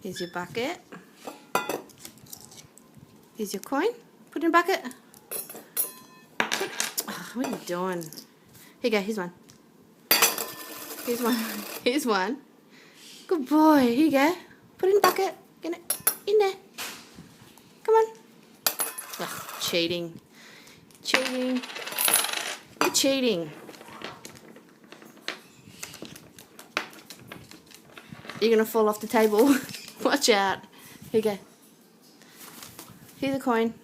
Here's your bucket. Here's your coin. Put in a bucket. What are you doing? Here you go. Here's one. Here's one. Here's one. Good boy. Here you go. Put it in the bucket. Get it in there. Come on. Ugh, cheating. Cheating. You're cheating. You're going to fall off the table. Watch out. Here you go. Here's a coin.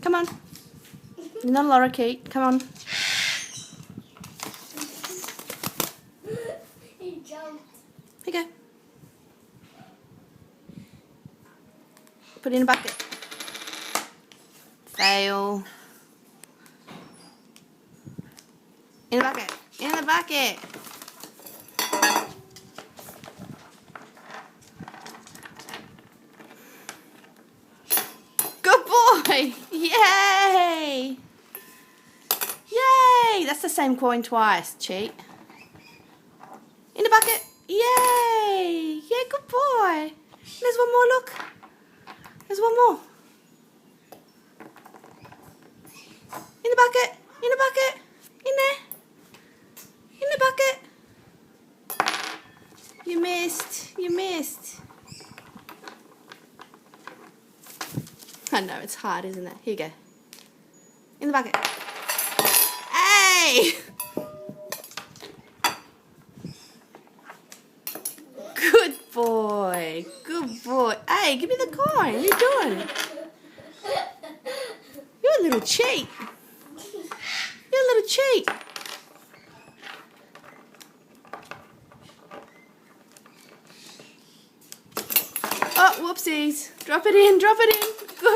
Come on. You're not a lorikeet. Come on. He jumped. Here you go. Put it in a bucket. Fail. In the bucket. In the bucket. Good boy. Yay. Yay. That's the same coin twice. Cheat. In the bucket. Yay. Yeah, good boy. There's one more, look. There's one more. In the bucket. In the bucket. In there. In the bucket. You missed. You missed. I know, it's hard, isn't it? Here you go. In the bucket. Hey! Good boy. Good boy. Hey, give me the coin. What are you doing? You're a little cheat. You're a little cheat. Oh, whoopsies. Drop it in. Drop it in. Good.